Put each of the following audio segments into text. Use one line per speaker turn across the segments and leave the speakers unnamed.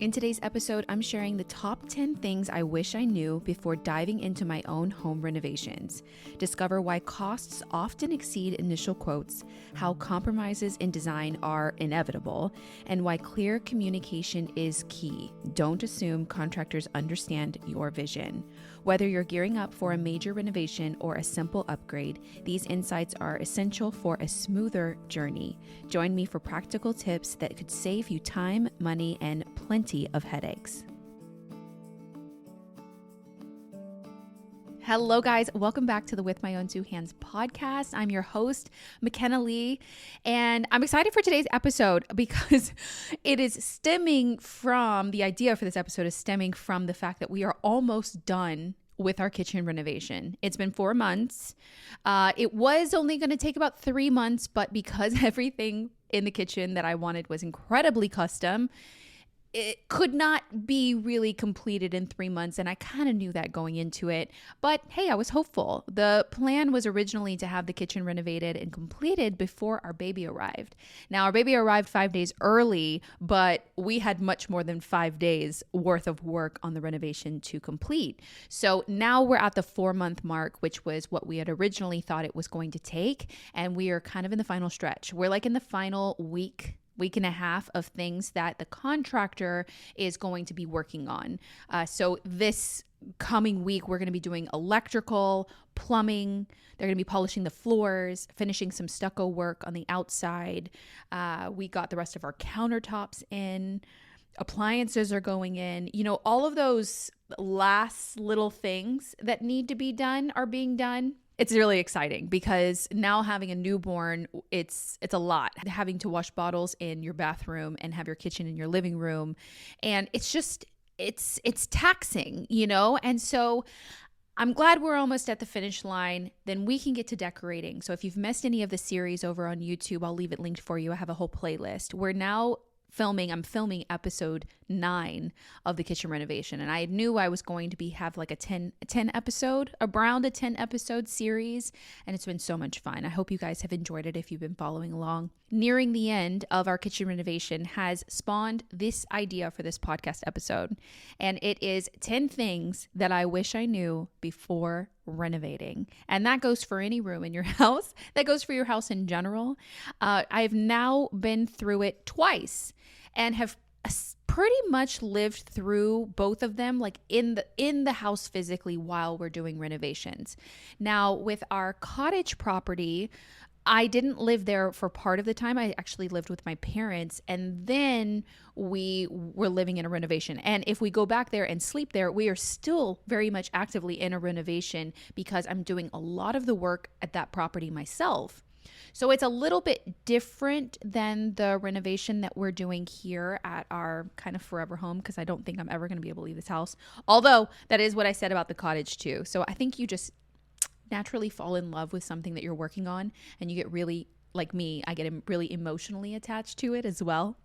In today's episode, I'm sharing the top 10 things I wish I knew before diving into my own home renovations. Discover why costs often exceed initial quotes, how compromises in design are inevitable, and why clear communication is key. Don't assume contractors understand your vision. Whether you're gearing up for a major renovation or a simple upgrade, these insights are essential for a smoother journey. Join me for practical tips that could save you time, money, and plenty of headaches. Hello, guys. Welcome back to the With My Own Two Hands podcast. I'm your host, McKenna Lee, and I'm excited for today's episode because it is stemming from the idea for this episode is stemming from the fact that we are almost done with our kitchen renovation. It's been 4 months. It was only going to take about 3 months, but because everything in the kitchen that I wanted was incredibly custom, it could not be really completed in 3 months, and I kind of knew that going into it. But hey, I was hopeful. The plan was originally to have the kitchen renovated and completed before our baby arrived. Now, our baby arrived 5 days early, but we had much more than 5 days worth of work on the renovation to complete. So now we're at the 4-month mark, which was what we had originally thought it was going to take, and we are kind of in the final stretch. We're like in the final week and a half of things that the contractor is going to be working on. So this coming week, we're going to be doing electrical, plumbing. They're going to be polishing the floors, finishing some stucco work on the outside. We got the rest of our countertops in. Appliances are going in. You know, all of those last little things that need to be done are being done. It's really exciting because now having a newborn, it's a lot. Having to wash bottles in your bathroom and have your kitchen in your living room. And it's just, it's taxing, you know? And so I'm glad we're almost at the finish line. Then we can get to decorating. So if you've missed any of the series over on YouTube, I'll leave it linked for you. I have a whole playlist. I'm filming episode 9 of the kitchen renovation. And I knew I was going to have like around a 10 episode series. And it's been so much fun. I hope you guys have enjoyed it if you've been following along. Nearing the end of our kitchen renovation has spawned this idea for this podcast episode. And it is 10 things that I wish I knew before renovating. And that goes for any room in your house. That goes for your house in general. I've now been through it twice and have pretty much lived through both of them, like in the house physically while we're doing renovations. Now, with our cottage property, I didn't live there for part of the time. I actually lived with my parents, and then we were living in a renovation. And if we go back there and sleep there, we are still very much actively in a renovation because I'm doing a lot of the work at that property myself. So it's a little bit different than the renovation that we're doing here at our kind of forever home, because I don't think I'm ever going to be able to leave this house. Although that is what I said about the cottage too. So I think you just naturally fall in love with something that you're working on, and you get really, like me, I get really emotionally attached to it as well.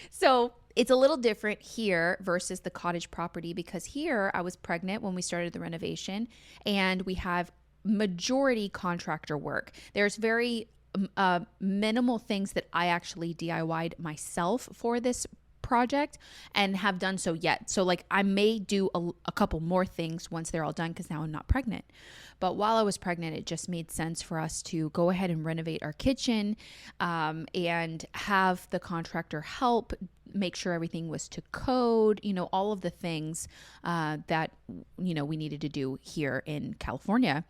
So it's a little different here versus the cottage property, because here I was pregnant when we started the renovation, and we have majority contractor work. There's very minimal things that I actually DIY'd myself for this project and have done so yet. So like I may do a couple more things once they're all done because now I'm not pregnant. But while I was pregnant, it just made sense for us to go ahead and renovate our kitchen and have the contractor help make sure everything was to code, you know, all of the things that, you know, we needed to do here in California.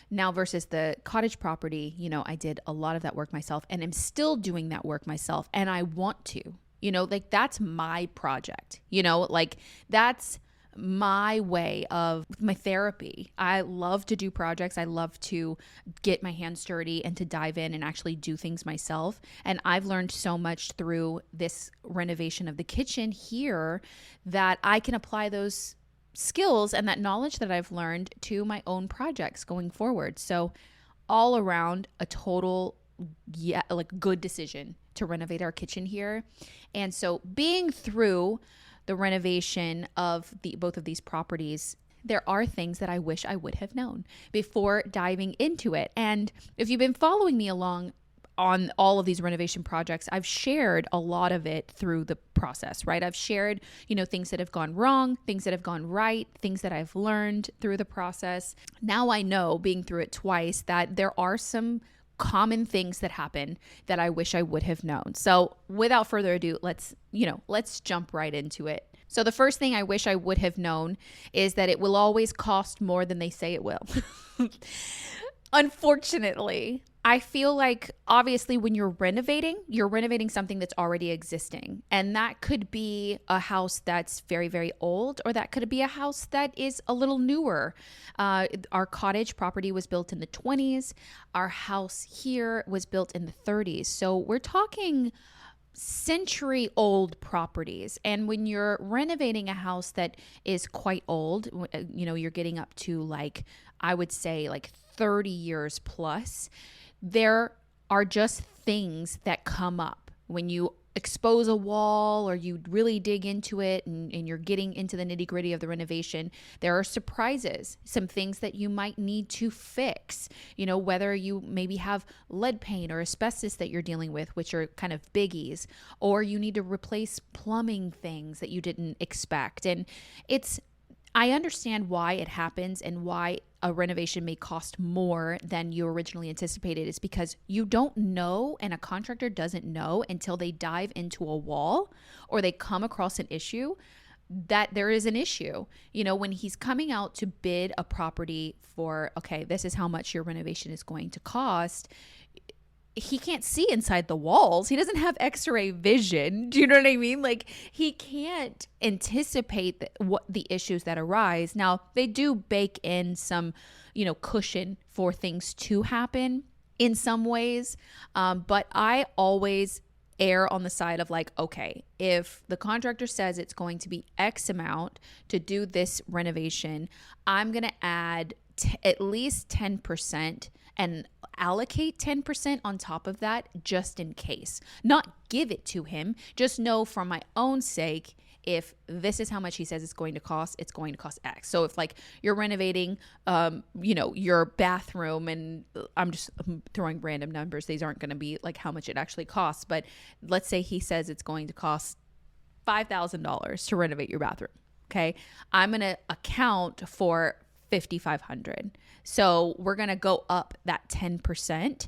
Now versus the cottage property, you know, I did a lot of that work myself and I'm still doing that work myself, and I want to. You know, like that's my project, you know, like that's my way of my therapy. I love to do projects. I love to get my hands dirty and to dive in and actually do things myself. And I've learned so much through this renovation of the kitchen here that I can apply those skills and that knowledge that I've learned to my own projects going forward. So all around a total good decision to renovate our kitchen here. And so being through the renovation of both of these properties, there are things that I wish I would have known before diving into it. And if you've been following me along on all of these renovation projects, I've shared a lot of it through the process, right? I've shared, things that have gone wrong, things that have gone right, things that I've learned through the process. Now I know, being through it twice, that there are some common things that happen that I wish I would have known. So without further ado, let's jump right into it. So the first thing I wish I would have known is that it will always cost more than they say it will. Unfortunately, I feel like obviously when you're renovating something that's already existing. And that could be a house that's very, very old, or that could be a house that is a little newer. Our cottage property was built in the 20s. Our house here was built in the 30s. So we're talking century old properties. And when you're renovating a house that is quite old, you're getting up to I would say 30 years plus, there are just things that come up when you expose a wall or you really dig into it and you're getting into the nitty gritty of the renovation. There are surprises, some things that you might need to fix, whether you maybe have lead paint or asbestos that you're dealing with, which are kind of biggies, or you need to replace plumbing things that you didn't expect. And I understand why it happens and why a renovation may cost more than you originally anticipated. Is because you don't know, and a contractor doesn't know until they dive into a wall or they come across an issue, that there is an issue. When he's coming out to bid a property for, okay, this is how much your renovation is going to cost, he can't see inside the walls. He doesn't have x-ray vision. Do you know what I mean? He can't anticipate what the issues that arise. Now, they do bake in some, cushion for things to happen in some ways. But I always err on the side of okay, if the contractor says it's going to be X amount to do this renovation, I'm going to add at least 10% and allocate 10% on top of that just in case. Not give it to him, just know for my own sake, if this is how much he says it's going to cost X. So if you're renovating, your bathroom, and I'm just throwing random numbers, these aren't going to be how much it actually costs, but let's say he says it's going to cost $5,000 to renovate your bathroom. Okay. I'm going to account for $5,500. So we're going to go up that 10%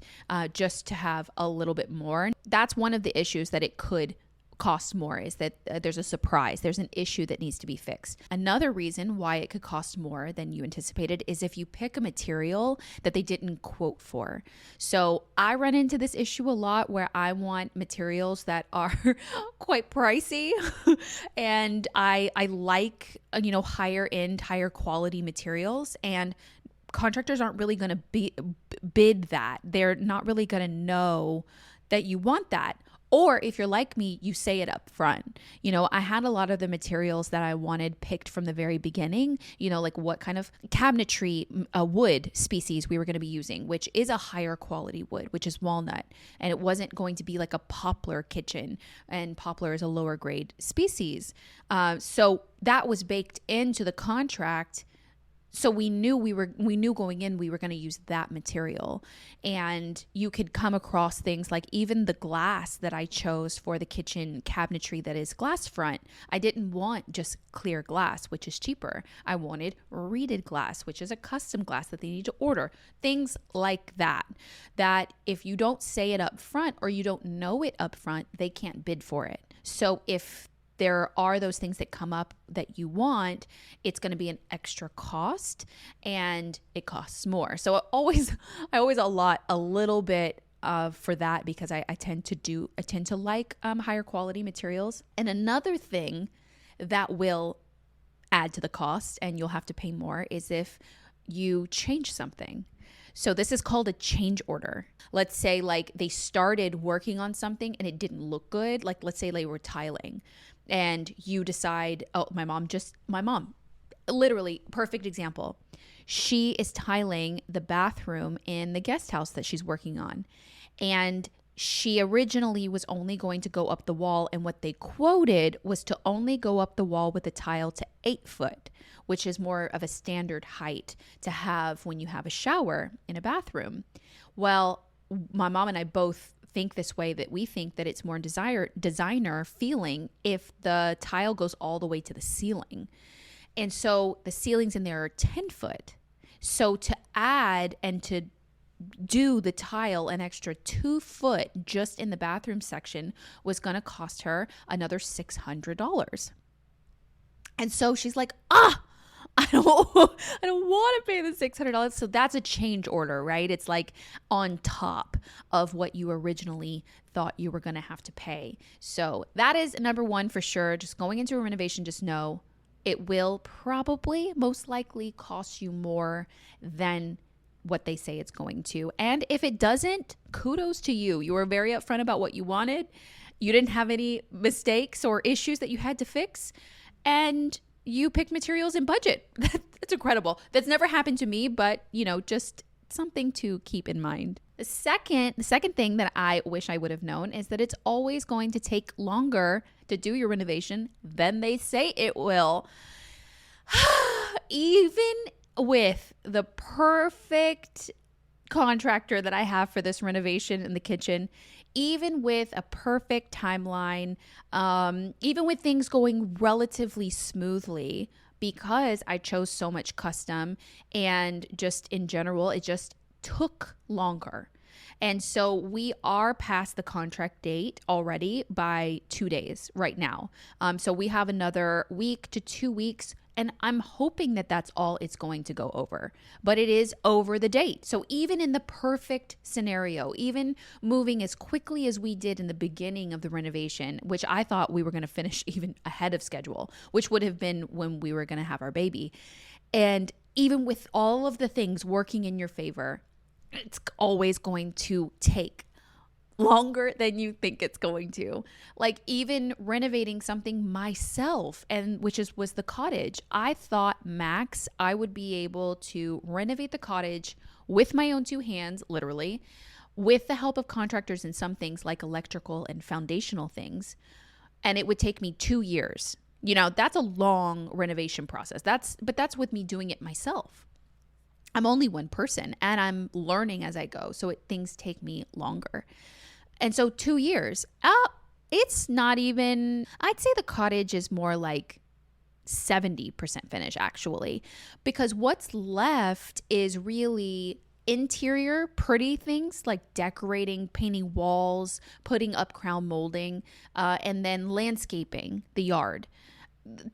just to have a little bit more. That's one of the issues that it could cost more, is that there's a surprise. There's an issue that needs to be fixed. Another reason why it could cost more than you anticipated is if you pick a material that they didn't quote for. So I run into this issue a lot where I want materials that are quite pricey and I like, higher end, higher quality materials, and contractors aren't really going to bid that. They're not really going to know that you want that. Or if you're like me, you say it up front. I had a lot of the materials that I wanted picked from the very beginning, what kind of cabinetry wood species we were going to be using, which is a higher quality wood, which is walnut. And it wasn't going to be like a poplar kitchen, and poplar is a lower grade species. So that was baked into the contract. So we knew going in, we were going to use that material. And you could come across things like even the glass that I chose for the kitchen cabinetry that is glass front. I didn't want just clear glass, which is cheaper. I wanted reeded glass, which is a custom glass that they need to order. Things like that if you don't say it up front or you don't know it up front, they can't bid for it. So if there are those things that come up that you want, it's going to be an extra cost and it costs more. So I always allot a little bit for that, because I tend to like higher quality materials. And another thing that will add to the cost and you'll have to pay more is if you change something. So this is called a change order. Let's say they started working on something and it didn't look good. Let's say they were tiling and you decide, my mom, literally perfect example. She is tiling the bathroom in the guest house that she's working on. And she originally was only going to go up the wall, and what they quoted was to only go up the wall with a tile to 8 foot, which is more of a standard height to have when you have a shower in a bathroom. Well, my mom and I both think this way, that we think that it's more designer feeling if the tile goes all the way to the ceiling. And so the ceilings in there are 10 foot. So to add and to do the tile an extra 2 foot just in the bathroom section was going to cost her another $600. And so she's like, I don't want to pay the $600. So that's a change order, right? It's like on top of what you originally thought you were going to have to pay. So that is number one for sure. Just going into a renovation, just know it will probably most likely cost you more than what they say it's going to. And if it doesn't, kudos to you. You were very upfront about what you wanted. You didn't have any mistakes or issues that you had to fix. And you picked materials and budget. That's incredible. That's never happened to me, but just something to keep in mind. The second thing that I wish I would have known is that it's always going to take longer to do your renovation than they say it will. Even with the perfect contractor that I have for this renovation in the kitchen, even with a perfect timeline, even with things going relatively smoothly, because I chose so much custom and just in general, it just took longer. And so we are past the contract date already by 2 days right now. So we have another week to 2 weeks, and I'm hoping that that's all it's going to go over. But it is over the date. So even in the perfect scenario, even moving as quickly as we did in the beginning of the renovation, which I thought we were going to finish even ahead of schedule, which would have been when we were going to have our baby. And even with all of the things working in your favor, it's always going to take longer than you think it's going to. Like even renovating something myself, and was the cottage. I thought max I would be able to renovate the cottage with my own 2 hands, literally, with the help of contractors and some things like electrical and foundational things. And it would take me 2 years. That's a long renovation process. But that's with me doing it myself. I'm only one person and I'm learning as I go. So things take me longer. And so 2 years, it's not even, I'd say the cottage is more like 70% finished actually, because what's left is really interior pretty things like decorating, painting walls, putting up crown molding, and then landscaping the yard.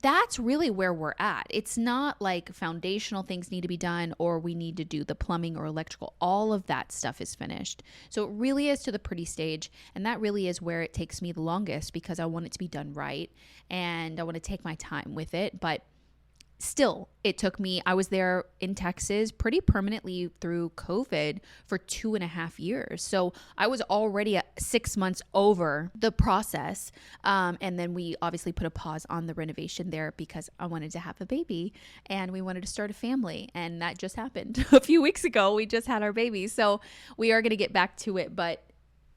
That's really where we're at. It's not like foundational things need to be done or we need to do the plumbing or electrical. All of that stuff is finished. So it really is to the pretty stage. And that really is where it takes me the longest because I want it to be done right. And I want to take my time with it. But still, it took me, I was there in Texas pretty permanently through COVID for 2.5 years. So I was already 6 months over the process. And then we obviously put a pause on the renovation there because I wanted to have a baby and we wanted to start a family. And that just happened a few weeks ago. We just had our baby. So we are going to get back to it. But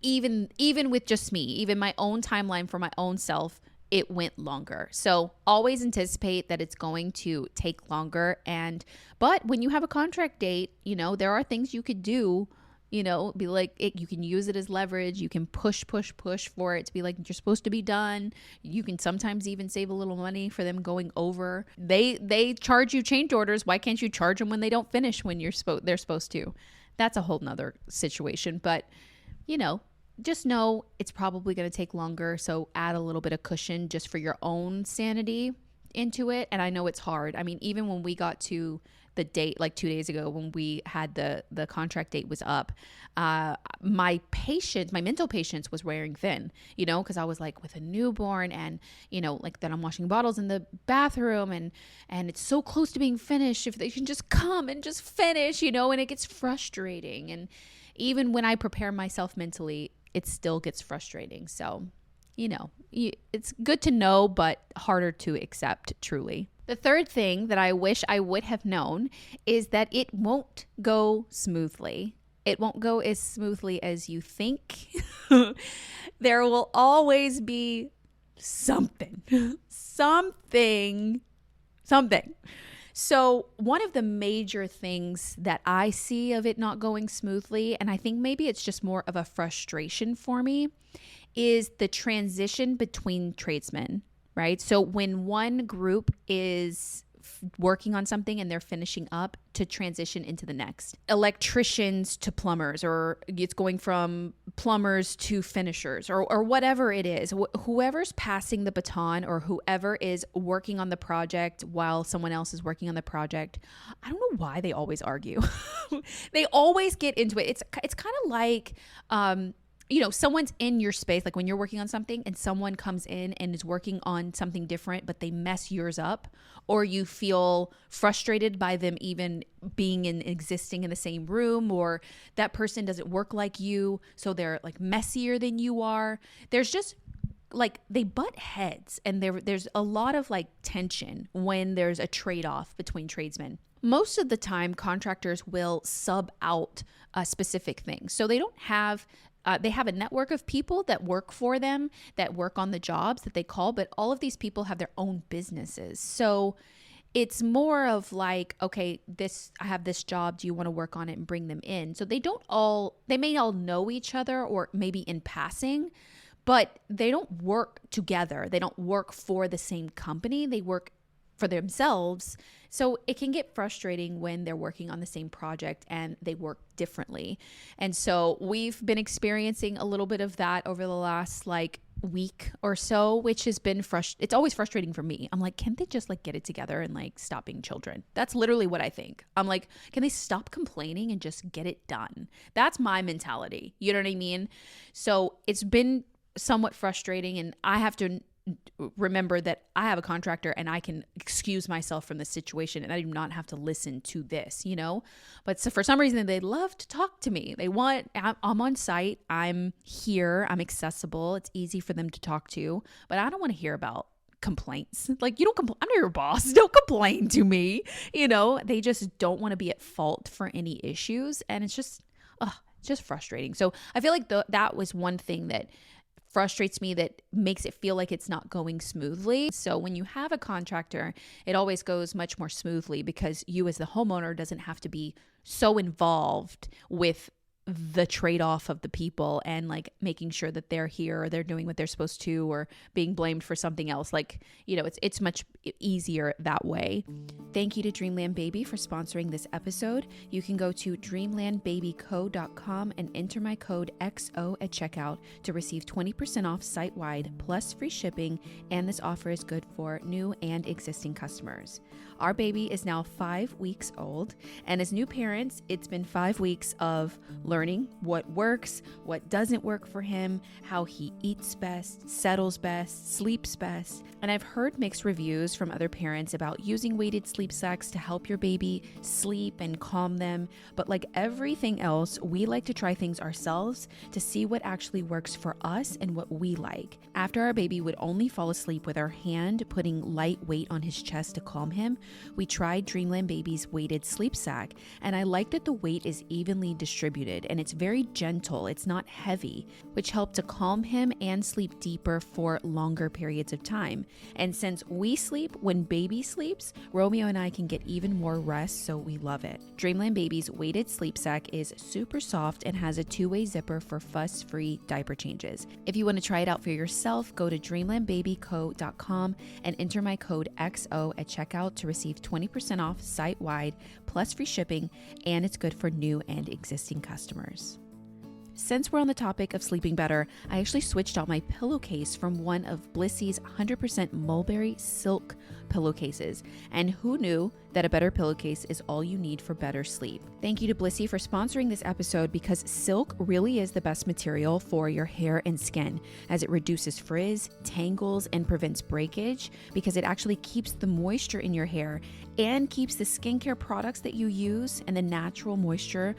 even with just me, even my own timeline for my own self, it went longer. So always anticipate that it's going to take longer. But when you have a contract date, there are things you could do, be like, you can use it as leverage. You can push for it to be like, you're supposed to be done. You can sometimes even save a little money for them going over. They charge you change orders. Why can't you charge them when they don't finish when they're supposed to? That's a whole nother situation. But, just know it's probably going to take longer. So add a little bit of cushion just for your own sanity into it. And I know it's hard. I mean, even when we got to the date, like 2 days ago, when we had the contract date was up, my mental patience was wearing thin, because I was like with a newborn and, like that I'm washing bottles in the bathroom and it's so close to being finished. If they can just come and just finish, and it gets frustrating. And even when I prepare myself mentally, it still gets frustrating. So, it's good to know, but harder to accept truly. The third thing that I wish I would have known is that it won't go smoothly. It won't go as smoothly as you think. There will always be something. So one of the major things that I see of it not going smoothly, and I think maybe it's just more of a frustration for me, is the transition between tradesmen, right? So when one group is working on something and they're finishing up, to transition into the next. Electricians to plumbers, or it's going from plumbers to finishers, or whatever it is. Whoever's passing the baton, or whoever is working on the project while someone else is working on the project. I don't know why they always argue. They always get into it. It's kind of like someone's in your space, like when you're working on something and someone comes in and is working on something different, but they mess yours up, or you feel frustrated by them even being existing in the same room, or that person doesn't work like you, so they're like messier than you are. There's just like they butt heads, and there's a lot of like tension when there's a trade-off between tradesmen. Most of the time, contractors will sub out specific things. So they don't have they have a network of people that work for them, that work on the jobs that they call, but all of these people have their own businesses. So it's more of like, okay, I have this job. Do you want to work on it and bring them in? So they may all know each other, or maybe in passing, but they don't work together. They don't work for the same company. They work for themselves. So it can get frustrating when they're working on the same project and they work differently. And so we've been experiencing a little bit of that over the last week or so, which has been it's always frustrating for me. I'm like, can't they just get it together and stop being children? That's literally what I think. I'm like, can they stop complaining and just get it done? That's my mentality. You know what I mean? So it's been somewhat frustrating, and I have to remember that I have a contractor and I can excuse myself from this situation, and I do not have to listen to this, But so for some reason, they love to talk to me. I'm on site, I'm here, I'm accessible. It's easy for them to talk to, but I don't want to hear about complaints. You don't I'm not your boss. Don't complain to me. They just don't want to be at fault for any issues. And it's just frustrating. So I feel like that was one thing that frustrates me, that makes it feel like it's not going smoothly. So when you have a contractor, it always goes much more smoothly because you as the homeowner doesn't have to be so involved with the trade-off of the people and making sure that they're here, or they're doing what they're supposed to, or being blamed for something else. It's much easier that way. Thank you to Dreamland Baby for sponsoring this episode. You can go to dreamlandbabyco.com and enter my code XO at checkout to receive 20% off site-wide plus free shipping, and this offer is good for new and existing customers. Our baby is now 5 weeks old, and as new parents, it's been 5 weeks of learning what works, what doesn't work for him, how he eats best, settles best, sleeps best. And I've heard mixed reviews from other parents about using weighted sleep sacks to help your baby sleep and calm them. But like everything else, we like to try things ourselves to see what actually works for us and what we like. After our baby would only fall asleep with our hand putting light weight on his chest to calm him, we tried Dreamland Baby's weighted sleep sack, and I like that the weight is evenly distributed and it's very gentle. It's not heavy, which helped to calm him and sleep deeper for longer periods of time. And since we sleep when baby sleeps, Romeo and I can get even more rest, so we love it. Dreamland Baby's weighted sleep sack is super soft and has a two-way zipper for fuss-free diaper changes. If you want to try it out for yourself, go to dreamlandbabyco.com and enter my code XO at checkout to receive 20% off site-wide plus free shipping, and it's good for new and existing customers. Since we're on the topic of sleeping better, I actually switched out my pillowcase from one of Blissy's 100% mulberry silk pillowcases. And who knew that a better pillowcase is all you need for better sleep? Thank you to Blissy for sponsoring this episode, because silk really is the best material for your hair and skin, as it reduces frizz, tangles, and prevents breakage, because it actually keeps the moisture in your hair and keeps the skincare products that you use and the natural moisture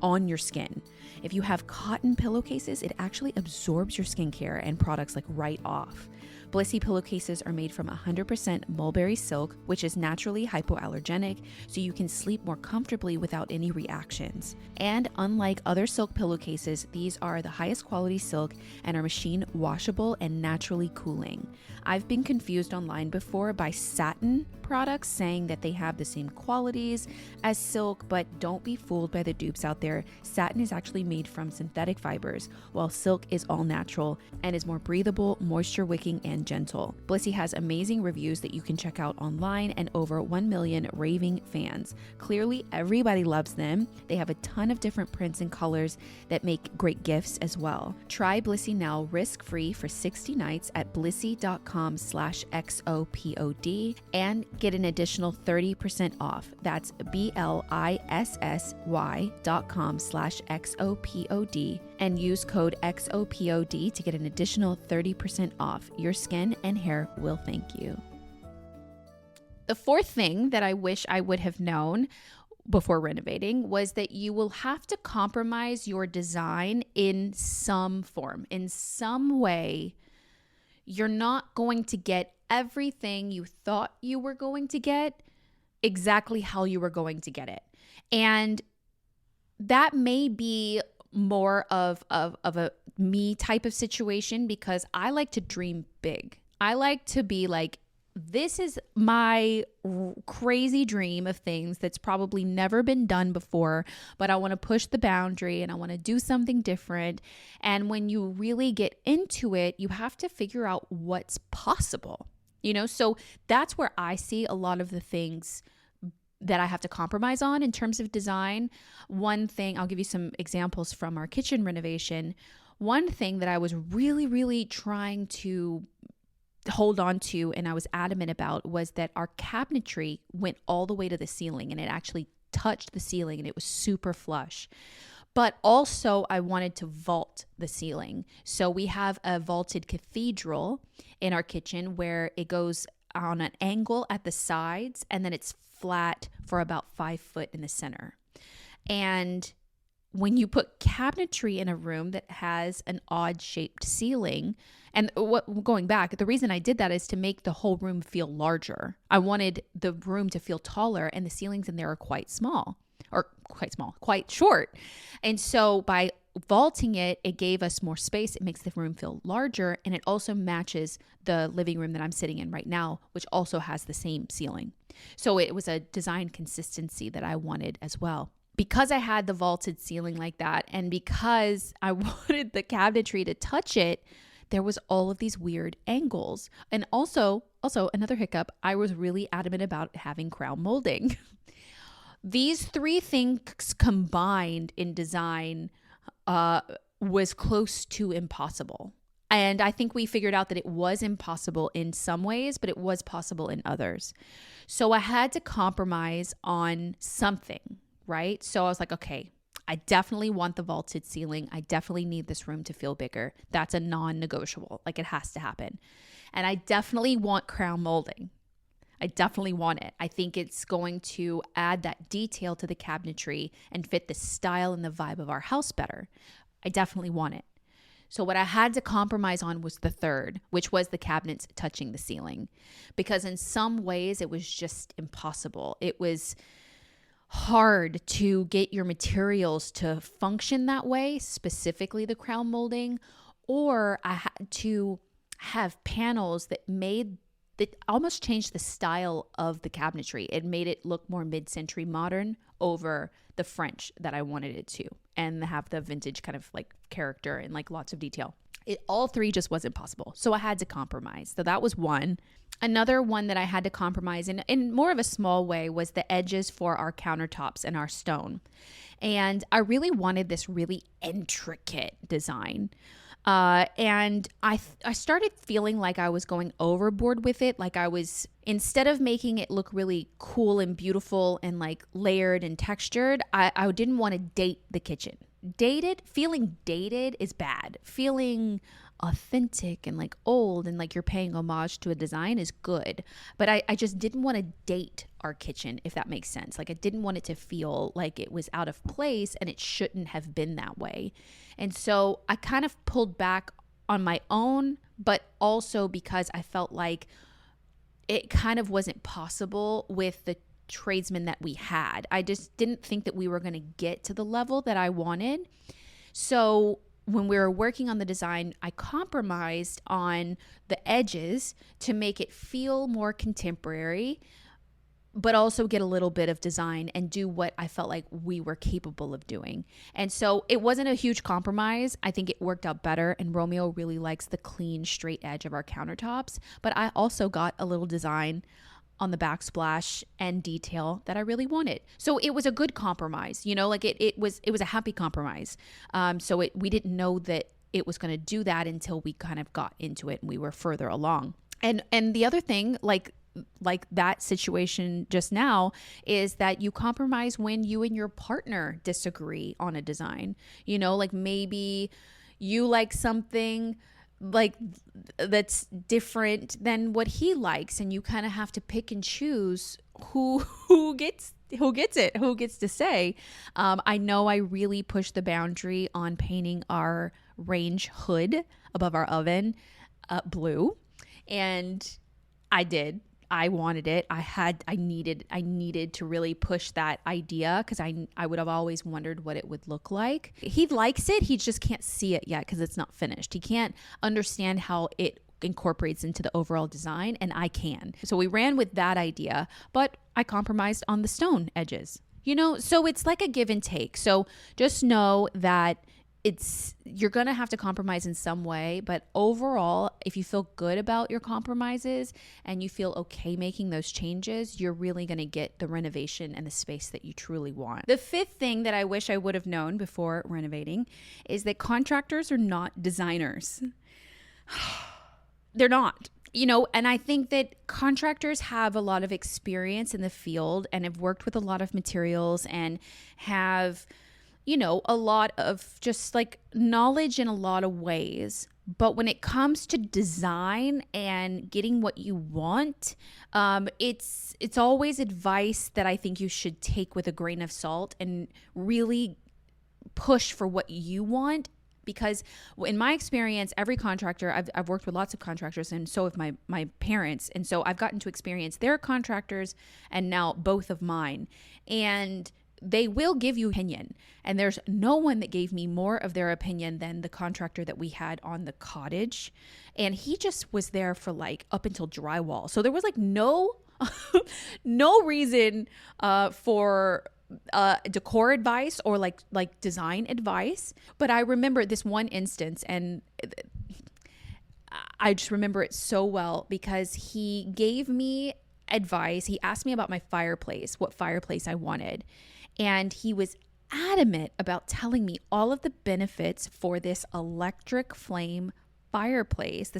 on your skin. If you have cotton pillowcases, it actually absorbs your skincare and products right off. Blissy pillowcases are made from 100% mulberry silk, which is naturally hypoallergenic, so you can sleep more comfortably without any reactions. And unlike other silk pillowcases, these are the highest quality silk and are machine washable and naturally cooling. I've been confused online before by satin products saying that they have the same qualities as silk, but don't be fooled by the dupes out there. Satin is actually made from synthetic fibers, while silk is all natural and is more breathable, moisture wicking, and gentle. Blissy has amazing reviews that you can check out online and over 1 million raving fans. Clearly, everybody loves them. They have a ton of different prints and colors that make great gifts as well. Try Blissy now risk-free for 60 nights at blissy.com/XOPOD and get an additional 30% off. That's BLISSY.com/XOPOD and use code XOPOD to get an additional 30% off. Your skin and hair will thank you. The fourth thing that I wish I would have known before renovating was that you will have to compromise your design in some form, in some way. You're not going to get everything you thought you were going to get exactly how you were going to get it. And that may be more of a me type of situation because I like to dream big. I like to be like, this is my crazy dream of things that's probably never been done before, but I want to push the boundary and I want to do something different. And when you really get into it, you have to figure out what's possible, So that's where I see a lot of the things that I have to compromise on in terms of design. One thing, I'll give you some examples from our kitchen renovation. One thing that I was really, really trying to hold on to and I was adamant about was that our cabinetry went all the way to the ceiling and it actually touched the ceiling and it was super flush. But also I wanted to vault the ceiling. So we have a vaulted cathedral in our kitchen where it goes on an angle at the sides and then it's flat for about 5 foot in the center. And when you put cabinetry in a room that has an odd shaped ceiling, and going back, the reason I did that is to make the whole room feel larger. I wanted the room to feel taller and the ceilings in there are quite short. And so by vaulting it, it gave us more space. It makes the room feel larger and it also matches the living room that I'm sitting in right now, which also has the same ceiling. So it was a design consistency that I wanted as well. Because I had the vaulted ceiling like that and because I wanted the cabinetry to touch it, there was all of these weird angles. And also another hiccup, I was really adamant about having crown molding. These three things combined in design was close to impossible. And I think we figured out that it was impossible in some ways, but it was possible in others. So I had to compromise on something, right? So I was like, okay, I definitely want the vaulted ceiling. I definitely need this room to feel bigger. That's a non-negotiable. Like it has to happen. And I definitely want crown molding. I definitely want it. I think it's going to add that detail to the cabinetry and fit the style and the vibe of our house better. I definitely want it. So what I had to compromise on was the third, which was the cabinets touching the ceiling. Because in some ways it was just impossible. It was hard to get your materials to function that way, specifically the crown molding, or I had to have panels that almost changed the style of the cabinetry. It made it look more mid-century modern over the French that I wanted it to, and have the vintage kind of like character and like lots of detail. All three just wasn't possible. So I had to compromise. So that was one. Another one that I had to compromise in more of a small way was the edges for our countertops and our stone. And I really wanted this really intricate design. And I started feeling like I was going overboard with it. Like instead of making it look really cool and beautiful and like layered and textured, I didn't want to date the kitchen. Feeling dated is bad. Feeling authentic and like old and like you're paying homage to a design is good. But I just didn't want to date our kitchen, if that makes sense. Like I didn't want it to feel like it was out of place and it shouldn't have been that way. And so I kind of pulled back on my own, but also because I felt like it kind of wasn't possible with the tradesmen that we had. I just didn't think that we were going to get to the level that I wanted. So when we were working on the design, I compromised on the edges to make it feel more contemporary, but also get a little bit of design and do what I felt like we were capable of doing. And so it wasn't a huge compromise. I think it worked out better. And Romeo really likes the clean, straight edge of our countertops. But I also got a little design on the backsplash and detail that I really wanted. So it was a good compromise, like it was a happy compromise. We didn't know that it was going to do that until we kind of got into it and we were further along. And the other thing, like that situation just now, is that you compromise when you and your partner disagree on a design. Like maybe you like something like that's different than what he likes, and you kind of have to pick and choose who gets it, who gets to say. I know I really pushed the boundary on painting our range hood above our oven blue, and I did. I wanted it. I needed to really push that idea because I would have always wondered what it would look like. He likes it. He just can't see it yet because it's not finished. He can't understand how it incorporates into the overall design, and I can. So we ran with that idea, but I compromised on the stone edges. So it's like a give and take. So just know that you're going to have to compromise in some way, but overall, if you feel good about your compromises and you feel okay making those changes, you're really going to get the renovation and the space that you truly want. The fifth thing that I wish I would have known before renovating is that contractors are not designers. They're not. And I think that contractors have a lot of experience in the field and have worked with a lot of materials and have a lot of just like knowledge in a lot of ways. But when it comes to design and getting what you want, it's always advice that I think you should take with a grain of salt and really push for what you want. Because in my experience, every contractor, I've worked with lots of contractors, and so have my parents. And so I've gotten to experience their contractors and now both of mine. And they will give you opinion. And there's no one that gave me more of their opinion than the contractor that we had on the cottage. And he just was there for like up until drywall. So there was like no reason for decor advice or like design advice. But I remember this one instance, and I just remember it so well because he gave me advice. He asked me about my fireplace, what fireplace I wanted. And he was adamant about telling me all of the benefits for this electric fireplace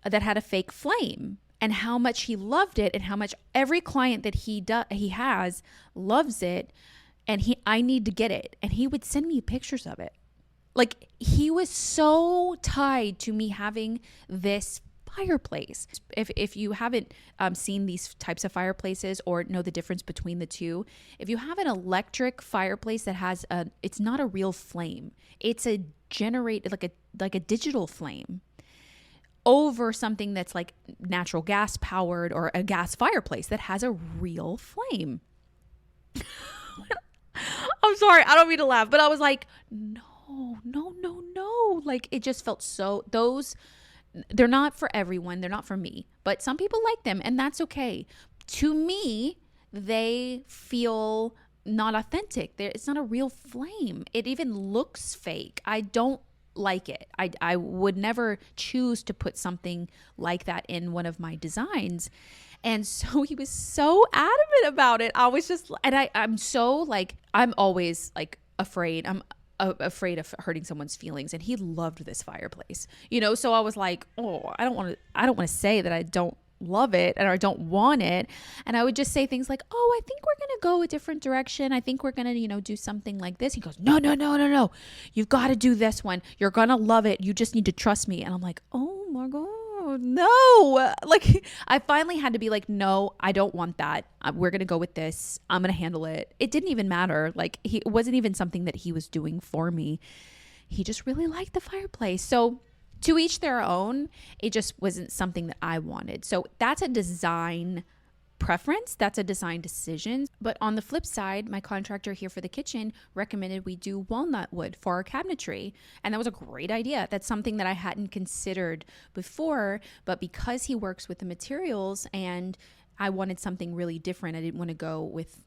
that had a fake flame, and how much he loved it, and how much every client that he has loves it, and I need to get it. And he would send me pictures of it. Like, he was so tied to me having this fireplace. If you haven't seen these types of fireplaces or know the difference between the two, if you have an electric fireplace that has it's not a real flame, it's a like a digital flame over something that's like natural gas powered, or a gas fireplace that has a real flame. I'm sorry, I don't mean to laugh, but I was like, no. Like, it just felt so, they're not for everyone. They're not for me, but some people like them, and that's okay. To me, they feel not authentic. It's not a real flame. It even looks fake. I don't like it. I would never choose to put something like that in one of my designs. And so he was so adamant about it. I was just, and I'm so like, I'm always like afraid. I'm afraid of hurting someone's feelings, and he loved this fireplace, so I was like, I don't want to say that I don't love it and I don't want it. And I would just say things like, I think we're going to go a different direction. I think we're going to, do something like this. He goes, no. You've got to do this one. You're going to love it. You just need to trust me. And I'm like, oh my God, no. Like, I finally had to be like, no, I don't want that. We're going to go with this. I'm going to handle it. It didn't even matter. Like, it wasn't even something that he was doing for me. he just really liked the fireplace. So to each their own, it just wasn't something that I wanted. So that's a design preference. That's a design decision. But on the flip side, my contractor here for the kitchen recommended we do walnut wood for our cabinetry. And that was a great idea. That's something that I hadn't considered before. But because he works with the materials and I wanted something really different, I didn't want to go with,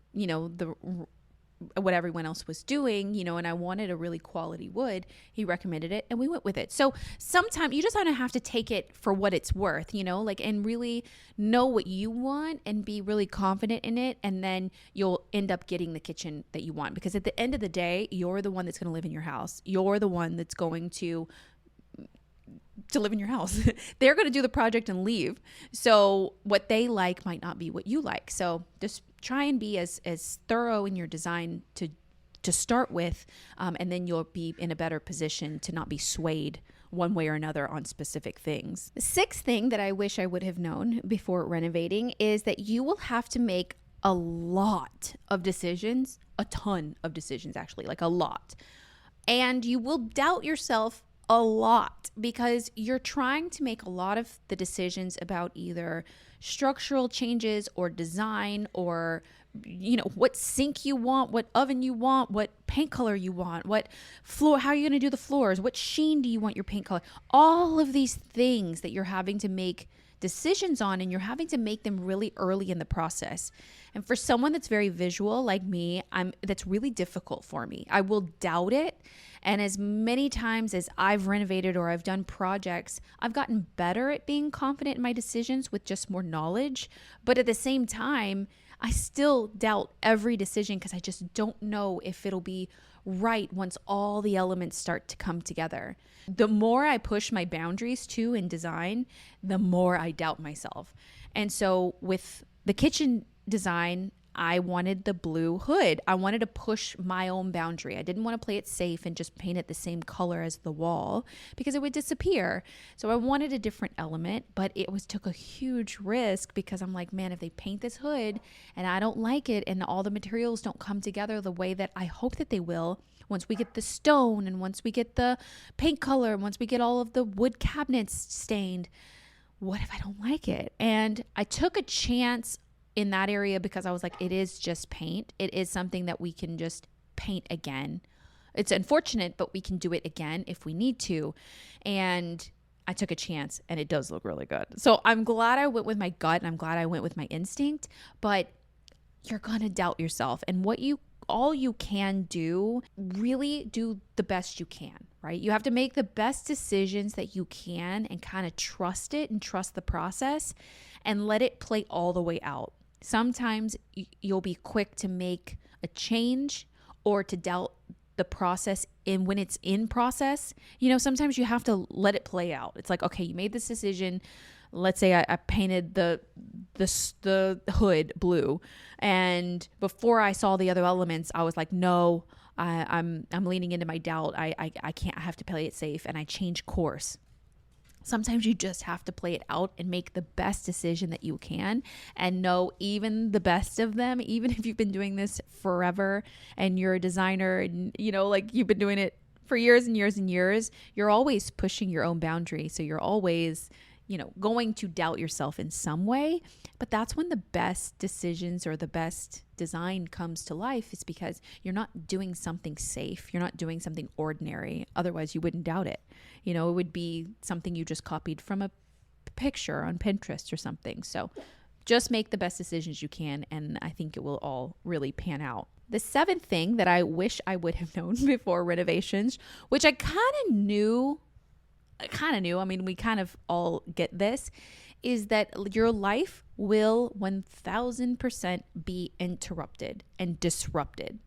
what everyone else was doing, and I wanted a really quality wood. He recommended it and we went with it. So sometimes you just kind of have to take it for what it's worth, and really know what you want and be really confident in it. And then you'll end up getting the kitchen that you want, because at the end of the day, you're the one that's going to live in your house. You're the one that's going to live in your house. They're going to do the project and leave. So what they like might not be what you like. So just try and be as thorough in your design to start with, and then you'll be in a better position to not be swayed one way or another on specific things. The sixth thing that I wish I would have known before renovating is that you will have to make a lot of decisions, a ton of decisions actually, like a lot. And you will doubt yourself a lot because you're trying to make a lot of the decisions about either structural changes or design or what sink you want, what oven you want, what paint color you want, what floor, how are you going to do the floors, what sheen do you want your paint color, all of these things that you're having to make decisions on, and you're having to make them really early in the process. And for someone that's very visual like me, that's really difficult for me. I will doubt it. And as many times as I've renovated or I've done projects, I've gotten better at being confident in my decisions with just more knowledge. But at the same time, I still doubt every decision because I just don't know if it'll be right once all the elements start to come together. The more I push my boundaries too in design, the more I doubt myself. And so with the kitchen design, I wanted the blue hood. I wanted to push my own boundary. I didn't want to play it safe and just paint it the same color as the wall because it would disappear. So I wanted a different element, but it took a huge risk because I'm like, man, if they paint this hood and I don't like it and all the materials don't come together the way that I hope that they will, once we get the stone and once we get the paint color and once we get all of the wood cabinets stained, what if I don't like it? And I took a chance in that area because I was like, it is just paint. It is something that we can just paint again. It's unfortunate, but we can do it again if we need to. And I took a chance and it does look really good. So I'm glad I went with my gut and I'm glad I went with my instinct, but you're going to doubt yourself. And all you can do, really do the best you can, right? You have to make the best decisions that you can and kind of trust it and trust the process and let it play all the way out. Sometimes you'll be quick to make a change or to doubt the process when it's in process. Sometimes you have to let it play out. It's like, okay, you made this decision. Let's say I painted the hood blue, and before I saw the other elements, I was like, no, I'm leaning into my doubt. I can't. I have to play it safe, and I change course. Sometimes you just have to play it out and make the best decision that you can, and know even the best of them, even if you've been doing this forever and you're a designer and you've been doing it for years and years and years, you're always pushing your own boundary. So you're always going to doubt yourself in some way. But that's when the best decisions or the best design comes to life, is because you're not doing something safe. You're not doing something ordinary. Otherwise, you wouldn't doubt it. It would be something you just copied from a picture on Pinterest or something. So just make the best decisions you can, and I think it will all really pan out. The seventh thing that I wish I would have known before renovations, which I kind of knew, I mean, we kind of all get this, is that your life will 1000% be interrupted and disrupted.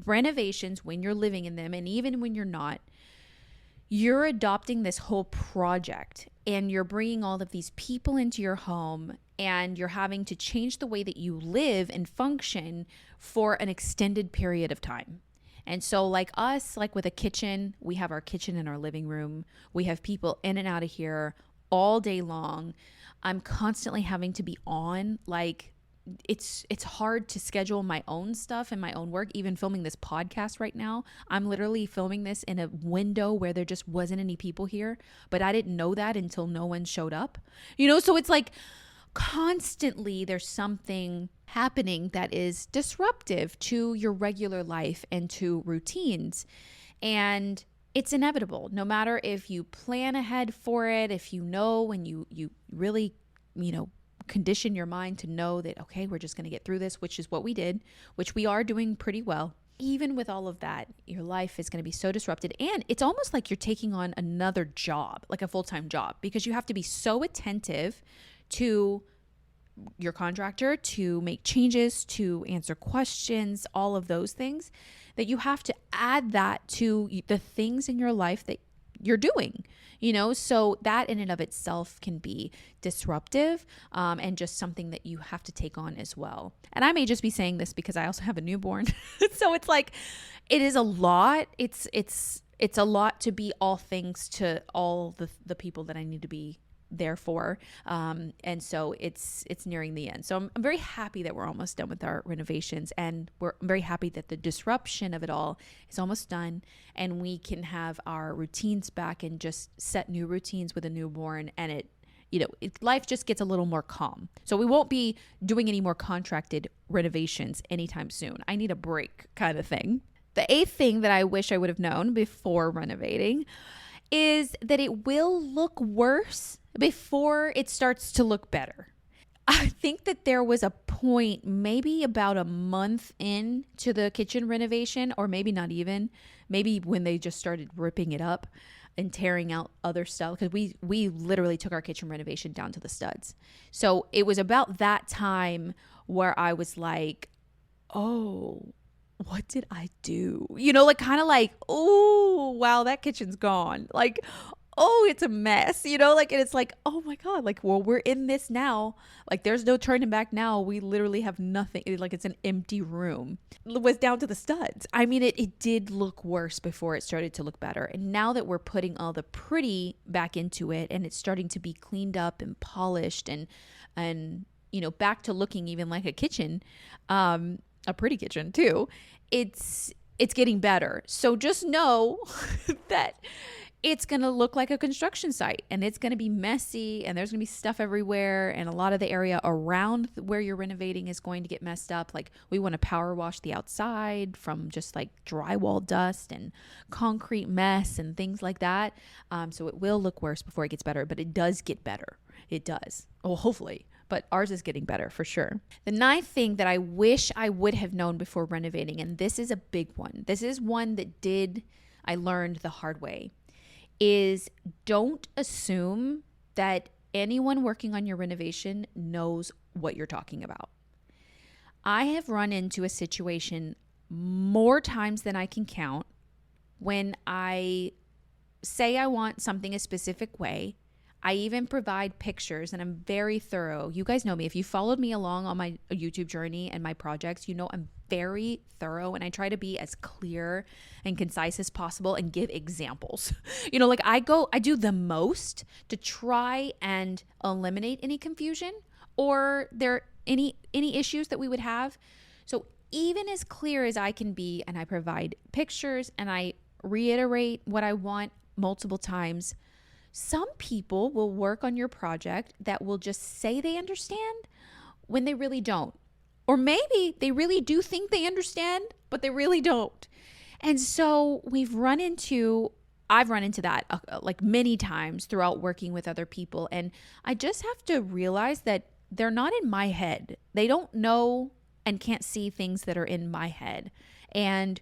Renovations, when you're living in them, and even when you're not, you're adopting this whole project and you're bringing all of these people into your home, and you're having to change the way that you live and function for an extended period of time. And so like us, like with a kitchen, we have our kitchen in our living room. We have people in and out of here all day long. I'm constantly having to be on, like it's hard to schedule my own stuff and my own work. Even filming this podcast right now, I'm literally filming this in a window where there just wasn't any people here, but I didn't know that until no one showed up. So it's like constantly there's something happening that is disruptive to your regular life and to routines. And it's inevitable. No matter if you plan ahead for it, if you know, and you really, condition your mind to know that, okay, we're just going to get through this, which is what we did, which we are doing pretty well. Even with all of that, your life is going to be so disrupted. And it's almost like you're taking on another job, like a full-time job, because you have to be so attentive to your contractor, to make changes, to answer questions, all of those things, that you have to add that to the things in your life that you're doing, so that in and of itself can be disruptive, and just something that you have to take on as well. And I may just be saying this because I also have a newborn. So it's like, it is a lot. It's a lot to be all things to all the people that I need to be there for. And so it's nearing the end. So I'm very happy that we're almost done with our renovations, and I'm very happy that the disruption of it all is almost done, and we can have our routines back and just set new routines with a newborn. And life just gets a little more calm. So we won't be doing any more contracted renovations anytime soon. I need a break kind of thing. The eighth thing that I wish I would have known before renovating is that it will look worse before it starts to look better. I think that there was a point, maybe about a month into the kitchen renovation, or maybe not even, maybe when they just started ripping it up and tearing out other stuff, because we literally took our kitchen renovation down to the studs. So it was about that time where I was like, oh, what did I do? Kind of like, oh, wow, that kitchen's gone. Like, oh, it's a mess, and it's like, oh my God, like, well, we're in this now. Like, there's no turning back now. We literally have nothing. Like, it's an empty room. It was down to the studs. I mean, it did look worse before it started to look better. And now that we're putting all the pretty back into it, and it's starting to be cleaned up and polished and back to looking even like a kitchen, a pretty kitchen too, it's getting better. So just know that it's going to look like a construction site, and it's going to be messy, and there's going to be stuff everywhere, and a lot of the area around where you're renovating is going to get messed up. Like, we want to power wash the outside from just like drywall dust and concrete mess and things like that. So it will look worse before it gets better, but it does get better. It does. Well, hopefully. But ours is getting better for sure. The ninth thing that I wish I would have known before renovating, and this is a big one. This is one that I learned the hard way, is don't assume that anyone working on your renovation knows what you're talking about. I have run into a situation more times than I can count when I say I want something a specific way. I even provide pictures, and I'm very thorough. You guys know me. If you followed me along on my YouTube journey and my projects, I'm very thorough, and I try to be as clear and concise as possible and give examples. I do the most to try and eliminate any confusion or any issues that we would have. So even as clear as I can be, and I provide pictures and I reiterate what I want multiple times, some people will work on your project that will just say they understand when they really don't. Or maybe they really do think they understand, but they really don't. And so I've run into that like many times throughout working with other people. And I just have to realize that they're not in my head. They don't know and can't see things that are in my head. And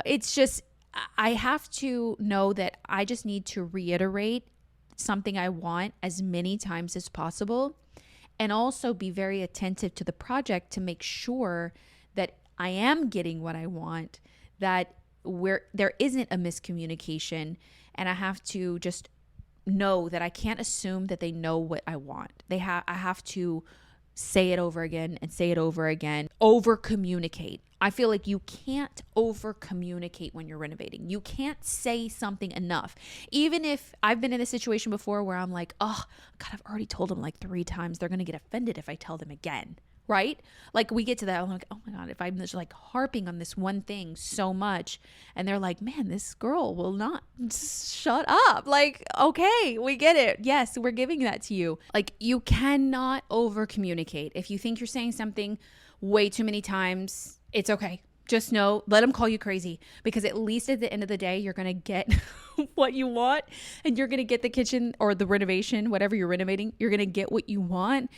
it's just, I have to know that I just need to reiterate something I want as many times as possible, and also be very attentive to the project to make sure that I am getting what I want, that there isn't a miscommunication, and I have to just know that I can't assume that they know what I want. I have to say it over again and say it over again, over communicate. I feel like you can't over communicate when you're renovating. You can't say something enough. Even if I've been in a situation before where I'm like, oh, God, I've already told them like 3 times. They're going to get offended if I tell them again. Right? Like we get to that. I'm like, oh my God, if I'm just like harping on this one thing so much and they're like, man, this girl will not just shut up. Like, okay, we get it. Yes, we're giving that to you. Like you cannot over communicate. If you think you're saying something way too many times, it's okay. Just know, let them call you crazy, because at least at the end of the day, you're going to get what you want, and you're going to get the kitchen or the renovation, whatever you're renovating, you're going to get what you want.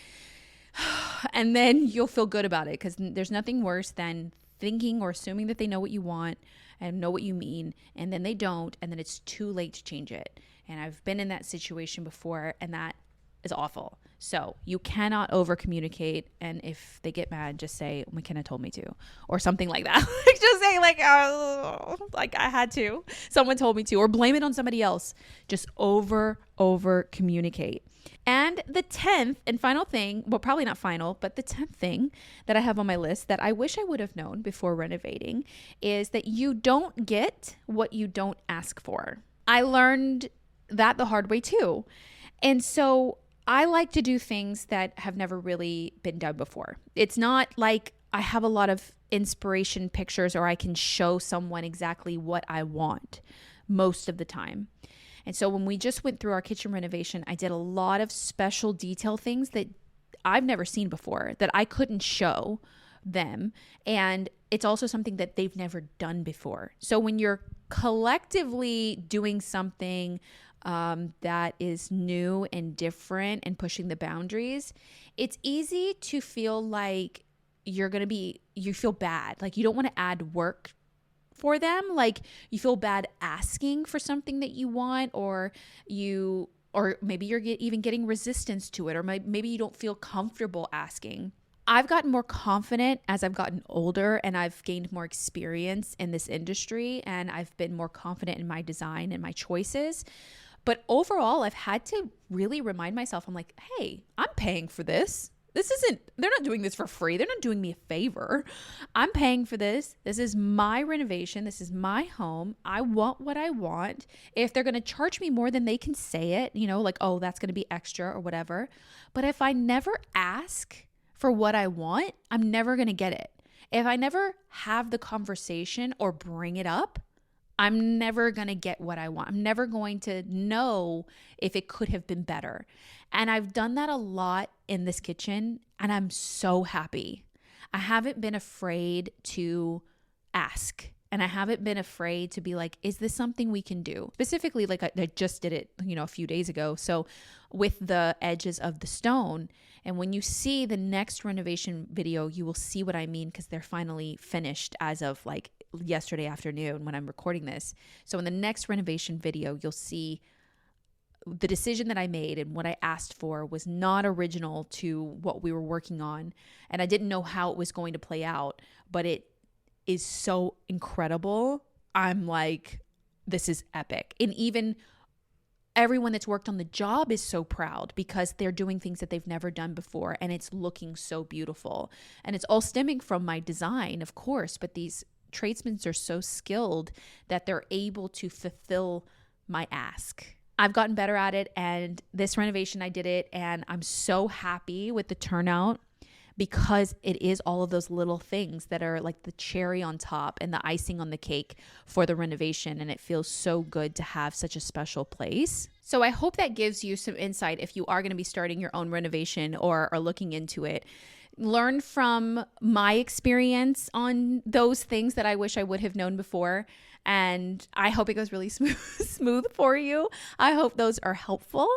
And then you'll feel good about it, because there's nothing worse than thinking or assuming that they know what you want and know what you mean, and then they don't, and then it's too late to change it. And I've been in that situation before, and that is awful. So you cannot over communicate, and if they get mad, just say McKenna told me to, or something like that. Just say like, oh, like I had to, someone told me to, or blame it on somebody else. Just over communicate. And the 10th and final thing, well, probably not final, but the 10th thing that I have on my list that I wish I would have known before renovating is that you don't get what you don't ask for. I learned that the hard way too. And so I like to do things that have never really been done before. It's not like I have a lot of inspiration pictures or I can show someone exactly what I want most of the time. And so when we just went through our kitchen renovation, I did a lot of special detail things that I've never seen before that I couldn't show them. And it's also something that they've never done before. So when you're collectively doing something that is new and different and pushing the boundaries, it's easy to feel like you feel bad. Like you don't want to add work for them. Like you feel bad asking for something that you want, or maybe you're even getting resistance to it, or maybe you don't feel comfortable asking. I've gotten more confident as I've gotten older and I've gained more experience in this industry, and I've been more confident in my design and my choices. But overall, I've had to really remind myself, I'm like, hey, I'm paying for this. They're not doing this for free. They're not doing me a favor. I'm paying for this. This is my renovation. This is my home. I want what I want. If they're going to charge me more, then they can say it, like, oh, that's going to be extra or whatever. But if I never ask for what I want, I'm never going to get it. If I never have the conversation or bring it up, I'm never going to get what I want. I'm never going to know if it could have been better. And I've done that a lot in this kitchen, and I'm so happy. I haven't been afraid to ask, and I haven't been afraid to be like, is this something we can do? Specifically, like I just did it, a few days ago. So with the edges of the stone, and when you see the next renovation video, you will see what I mean, because they're finally finished as of like yesterday afternoon when I'm recording this. So in the next renovation video, you'll see the decision that I made and what I asked for was not original to what we were working on. And I didn't know how it was going to play out, but it is so incredible. I'm like, this is epic. And even everyone that's worked on the job is so proud, because they're doing things that they've never done before, and it's looking so beautiful. And it's all stemming from my design, of course, but these tradesmen are so skilled that they're able to fulfill my ask. I've gotten better at it, and this renovation I did it, and I'm so happy with the turnout, because it is all of those little things that are like the cherry on top and the icing on the cake for the renovation, and it feels so good to have such a special place. So I hope that gives you some insight if you are going to be starting your own renovation or are looking into it. Learn from my experience on those things that I wish I would have known before. And I hope it goes really smooth for you. I hope those are helpful.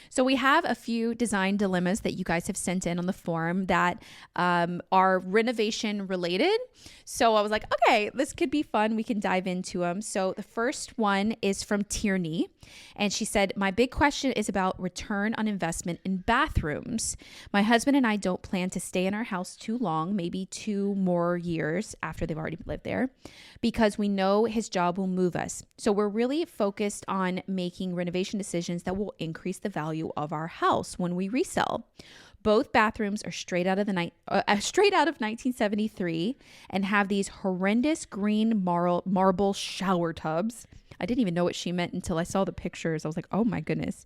So we have a few design dilemmas that you guys have sent in on the forum that are renovation related. So I was like, okay, this could be fun. We can dive into them. So the first one is from Tierney. And she said, my big question is about return on investment in bathrooms. My husband and I don't plan to stay in our house too long, maybe 2 more years after they've already lived there, because we know his job will move us. So we're really focused on making renovation decisions that will increase the value of our house when we resell. Both bathrooms are straight out of 1973 and have these horrendous green marble shower tubs. I didn't even know what she meant until I saw the pictures. I was like, oh my goodness.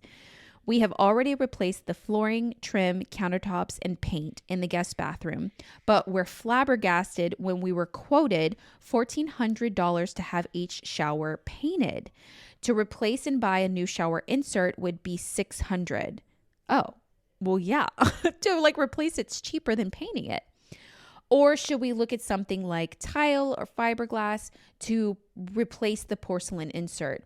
We have already replaced the flooring, trim, countertops, and paint in the guest bathroom, but we're flabbergasted when we were quoted $1,400 to have each shower painted. To replace and buy a new shower insert would be $600. Oh, well, yeah. To like replace it's cheaper than painting it. Or should we look at something like tile or fiberglass to replace the porcelain insert?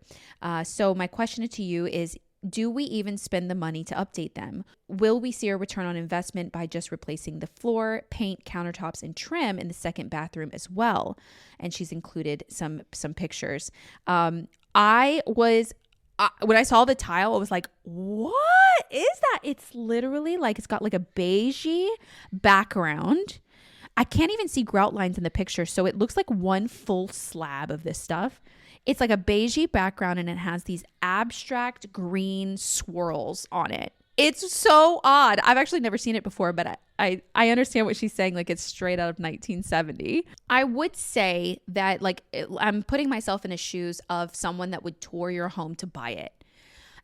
So my question to you is, do we even spend the money to update them? Will we see a return on investment by just replacing the floor, paint, countertops, and trim in the second bathroom as well? And she's included some pictures. When I saw the tile, I was like, what is that? It's literally like, it's got like a beigey background. I can't even see grout lines in the picture. So it looks like one full slab of this stuff. It's like a beigey background and it has these abstract green swirls on it. It's so odd. I've actually never seen it before, but I understand what she's saying. Like, it's straight out of 1970. I would say that, like, I'm putting myself in the shoes of someone that would tour your home to buy it.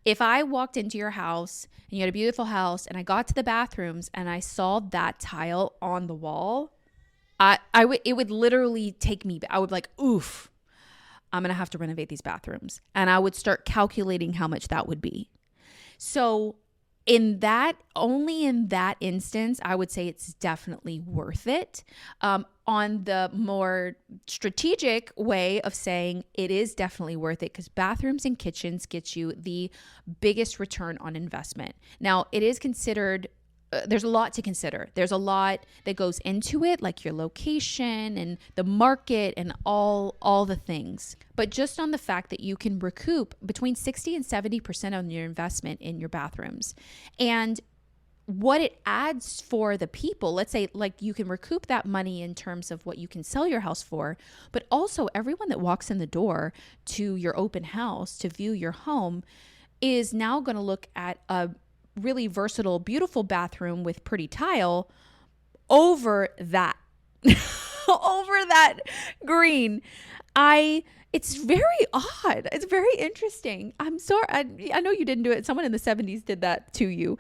If I walked into your house and you had a beautiful house and I got to the bathrooms and I saw that tile on the wall, it would literally take me, I would be like, oof, I'm going to have to renovate these bathrooms. And I would start calculating how much that would be. So only in that instance, I would say it's definitely worth it. On the more strategic way of saying it is definitely worth it, because bathrooms and kitchens get you the biggest return on investment. Now, it is considered there's a lot to consider. There's a lot that goes into it, like your location and the market and all the things. But just on the fact that you can recoup between 60 and 70% on your investment in your bathrooms, and what it adds for the people, let's say, like, you can recoup that money in terms of what you can sell your house for, but also everyone that walks in the door to your open house to view your home is now going to look at a really versatile, beautiful bathroom with pretty tile over that, over that green. It's very odd. It's very interesting. I'm sorry. I know you didn't do it. Someone in the 70s did that to you.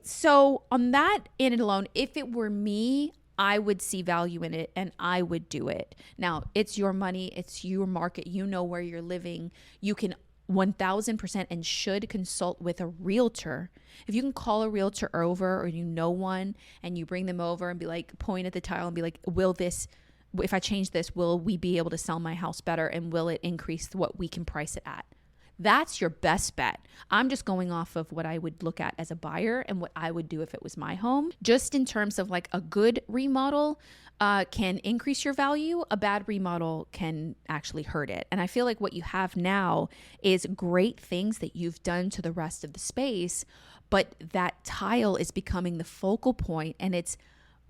So on that in and alone, if it were me, I would see value in it and I would do it. Now, it's your money. It's your market. You know where you're living. You can 1000% and should consult with a realtor. If you can call a realtor over, or you know one, and you bring them over and be like, point at the tile and be like, if I change this, will we be able to sell my house better? And will it increase what we can price it at? That's your best bet. I'm just going off of what I would look at as a buyer and what I would do if it was my home. Just in terms of like a good remodel can increase your value, a bad remodel can actually hurt it. And I feel like what you have now is great things that you've done to the rest of the space, but that tile is becoming the focal point and it's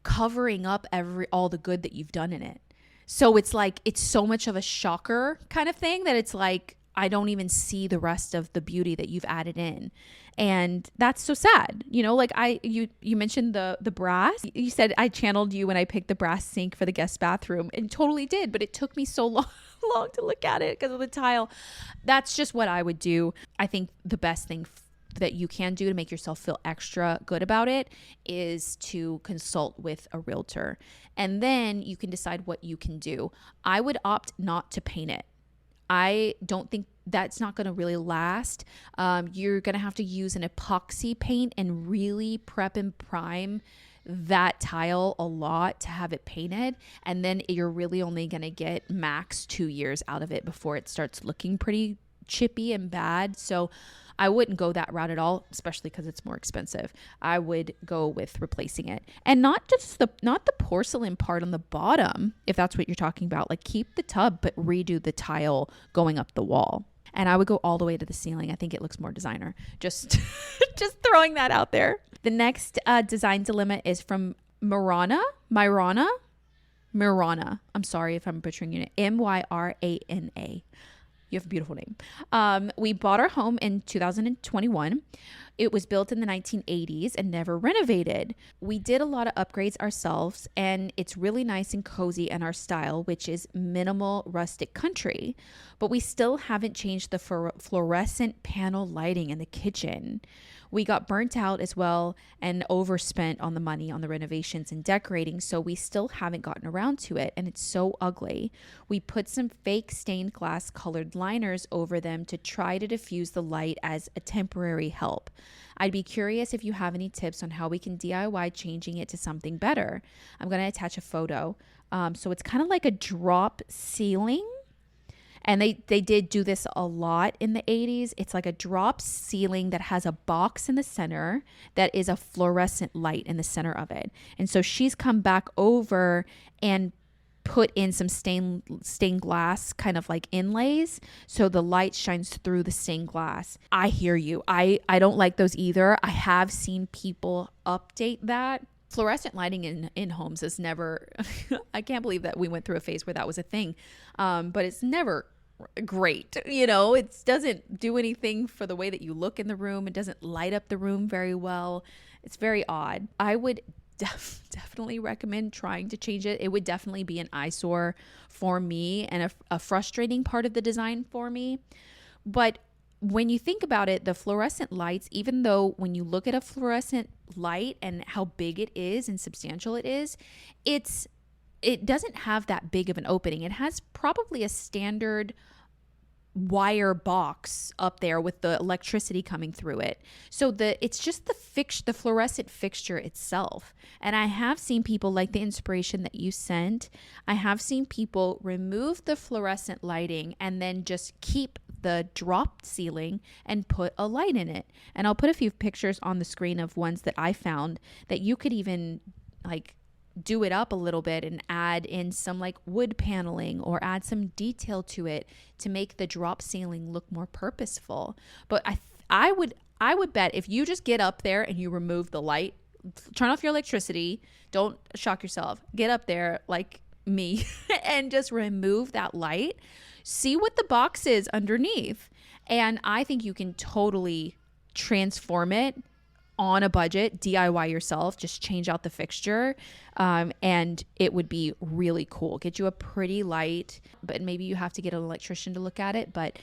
covering up all the good that you've done in it. So it's like, it's so much of a shocker kind of thing that it's like, I don't even see the rest of the beauty that you've added in. And that's so sad. You know, like you mentioned the brass. You said I channeled you when I picked the brass sink for the guest bathroom, and totally did. But it took me so long to look at it because of the tile. That's just what I would do. I think the best thing that you can do to make yourself feel extra good about it is to consult with a realtor. And then you can decide what you can do. I would opt not to paint it. I don't think that's not going to really last. You're going to have to use an epoxy paint and really prep and prime that tile a lot to have it painted. And then you're really only going to get max 2 years out of it before it starts looking pretty chippy and bad. So I wouldn't go that route at all, especially because it's more expensive. I would go with replacing it, and not the porcelain part on the bottom, if that's what you're talking about. Like, keep the tub, but redo the tile going up the wall. And I would go all the way to the ceiling. I think it looks more designer. Just throwing that out there. The next design dilemma is from Myrana. I'm sorry if I'm butchering it. Myrana. You have a beautiful name. We bought our home in 2021. It was built in the 1980s and never renovated. We did a lot of upgrades ourselves, and it's really nice and cozy in our style, which is minimal rustic country. But we still haven't changed the fluorescent panel lighting in the kitchen. We got burnt out as well and overspent on the money on the renovations and decorating, so we still haven't gotten around to it, and it's so ugly. We put some fake stained glass colored liners over them to try to diffuse the light as a temporary help. I'd be curious if you have any tips on how we can DIY changing it to something better. I'm going to attach a photo. So it's kind of like a drop ceiling. And they did do this a lot in the 80s. It's like a drop ceiling that has a box in the center that is a fluorescent light in the center of it. And so she's come back over and put in some stained glass kind of like inlays so the light shines through the stained glass. I hear you. I don't like those either. I have seen people update that. Fluorescent lighting in homes is never, I can't believe that we went through a phase where that was a thing. But it's never great. It doesn't do anything for the way that you look in the room. It doesn't light up the room very well. It's very odd. I would definitely recommend trying to change it. It would definitely be an eyesore for me and a frustrating part of the design for me. But when you think about it, the fluorescent lights, even though when you look at a fluorescent light and how big it is and substantial it is, it doesn't have that big of an opening. It has probably a standard wire box up there with the electricity coming through it. So it's just the fluorescent fixture itself. And I have seen people, like the inspiration that you sent, I have seen people remove the fluorescent lighting and then just keep the drop ceiling and put a light in it. And I'll put a few pictures on the screen of ones that I found that you could even like do it up a little bit and add in some like wood paneling or add some detail to it to make the drop ceiling look more purposeful. But I would bet if you just get up there and you remove the light, turn off your electricity, don't shock yourself, get up there like me and just remove that light, see what the box is underneath. And I think you can totally transform it on a budget, DIY yourself, just change out the fixture, and it would be really cool. Get you a pretty light, but maybe you have to get an electrician to look at it, but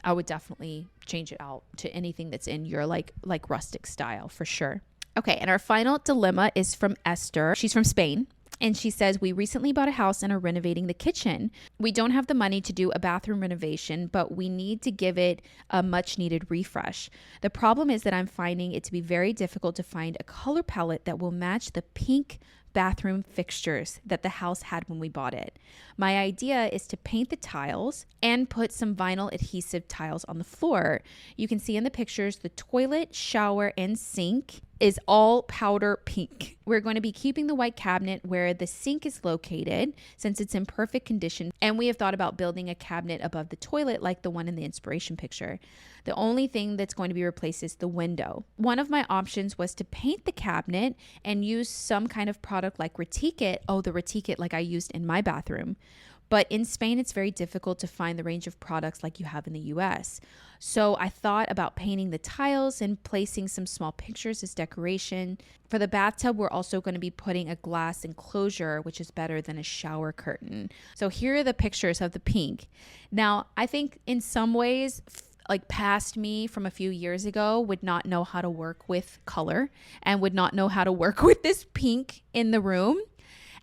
I would definitely change it out to anything that's in your like rustic style for sure. Okay, and our final dilemma is from Esther. She's from Spain. And she says, we recently bought a house and are renovating the kitchen. We don't have the money to do a bathroom renovation, but we need to give it a much needed refresh. The problem is that I'm finding it to be very difficult to find a color palette that will match the pink bathroom fixtures that the house had when we bought it. My idea is to paint the tiles and put some vinyl adhesive tiles on the floor. You can see in the pictures the toilet, shower, and sink is all powder pink. We're going to be keeping the white cabinet where the sink is located since it's in perfect condition, and we have thought about building a cabinet above the toilet like the one in the inspiration picture. The only thing that's going to be replaced is the window. One of my options was to paint the cabinet and use some kind of product like Retique It. Oh, the Retique It like I used in my bathroom. But in Spain, it's very difficult to find the range of products like you have in the US. So I thought about painting the tiles and placing some small pictures as decoration. For the bathtub, we're also going to be putting a glass enclosure, which is better than a shower curtain. So here are the pictures of the pink. Now, I think in some ways, like past me from a few years ago would not know how to work with color and would not know how to work with this pink in the room.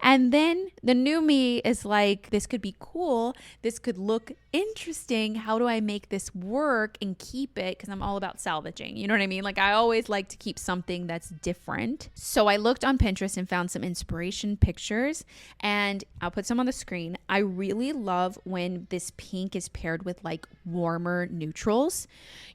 And then the new me is like, this could be cool. This could look interesting. How do I make this work and keep it? Because I'm all about salvaging. You know what I mean? Like I always like to keep something that's different. So I looked on Pinterest and found some inspiration pictures, and I'll put some on the screen. I really love when this pink is paired with like warmer neutrals.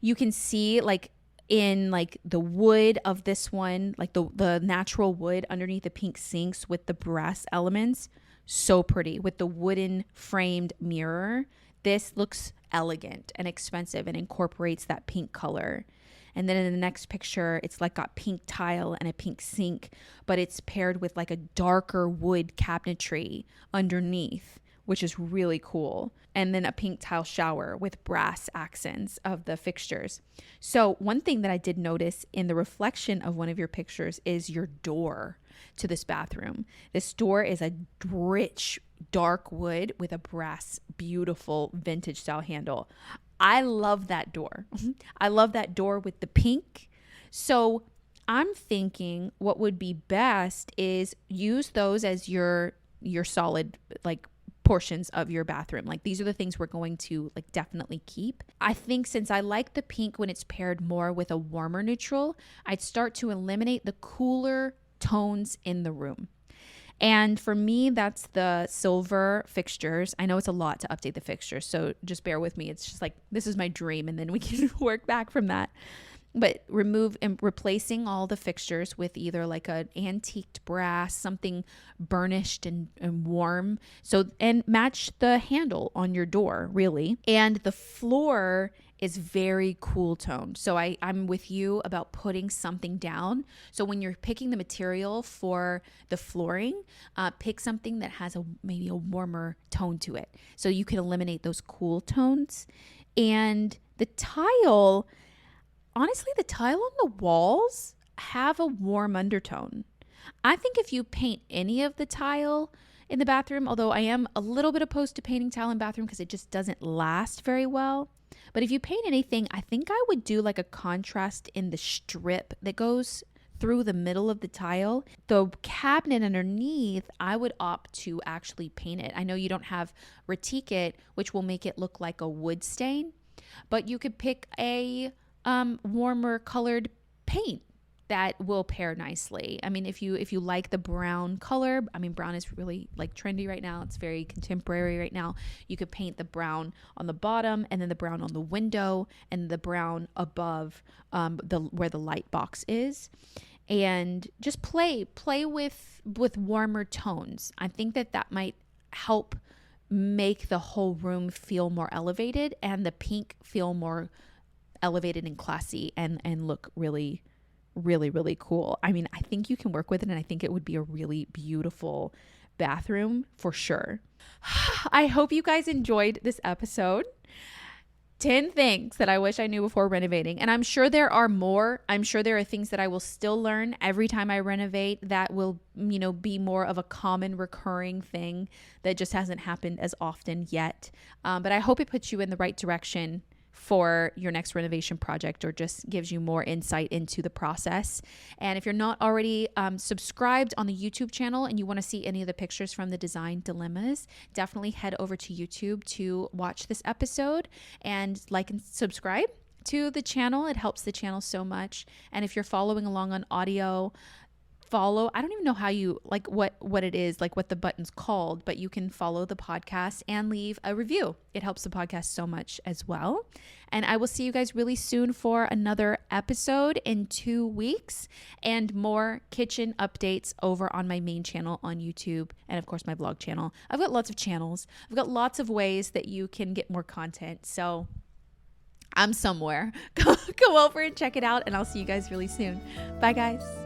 You can see like in like the wood of this one, like the natural wood underneath the pink sinks with the brass elements. So pretty with the wooden framed mirror. This looks elegant and expensive and incorporates that pink color. And then in the next picture, it's like got pink tile and a pink sink, but it's paired with like a darker wood cabinetry underneath which is really cool. And then a pink tile shower with brass accents of the fixtures. So one thing that I did notice in the reflection of one of your pictures is your door to this bathroom. This door is a rich, dark wood with a brass, beautiful vintage style handle. I love that door. I love that door with the pink. So I'm thinking what would be best is use those as your solid like portions of your bathroom. Like these are the things we're going to like definitely keep. I think since I like the pink when it's paired more with a warmer neutral, I'd start to eliminate the cooler tones in the room. And for me, that's the silver fixtures. I know it's a lot to update the fixtures, so just bear with me. It's just like, this is my dream, and then we can work back from that. But replacing all the fixtures with either like an antiqued brass, something burnished and warm. And match the handle on your door, really. And the floor is very cool toned. So I'm with you about putting something down. So when you're picking the material for the flooring, pick something that has maybe a warmer tone to it. So you can eliminate those cool tones. And the tile, honestly, the tile on the walls have a warm undertone. I think if you paint any of the tile in the bathroom, although I am a little bit opposed to painting tile in bathroom because it just doesn't last very well. But if you paint anything, I think I would do like a contrast in the strip that goes through the middle of the tile. The cabinet underneath, I would opt to actually paint it. I know you don't have retique it, which will make it look like a wood stain, but you could pick a warmer colored paint that will pair nicely. I mean, if you like the brown color, I mean, brown is really like trendy right now. It's very contemporary right now. You could paint the brown on the bottom, and then the brown on the window, and the brown above where the light box is, and just play with warmer tones. I think that might help make the whole room feel more elevated, and the pink feel more elevated and classy, and look really, really, really cool. I mean, I think you can work with it, and I think it would be a really beautiful bathroom for sure. I hope you guys enjoyed this episode. 10 things that I wish I knew before renovating. And I'm sure there are more. I'm sure there are things that I will still learn every time I renovate that will, be more of a common recurring thing that just hasn't happened as often yet. But I hope it puts you in the right direction for your next renovation project, or just gives you more insight into the process. And if you're not already subscribed on the YouTube channel and you want to see any of the pictures from the design dilemmas, definitely head over to YouTube to watch this episode and like and subscribe to the channel. It helps the channel so much. And if you're following along on audio, I don't even know how you like what it is, like what the button's called, but you can follow the podcast and leave a review. It helps the podcast so much as well. And I will see you guys really soon for another episode in 2 weeks, and more kitchen updates over on my main channel on YouTube, and of course my vlog channel. I've got lots of channels. I've got lots of ways that you can get more content. So I'm somewhere. Go over and check it out, and I'll see you guys really soon. Bye guys.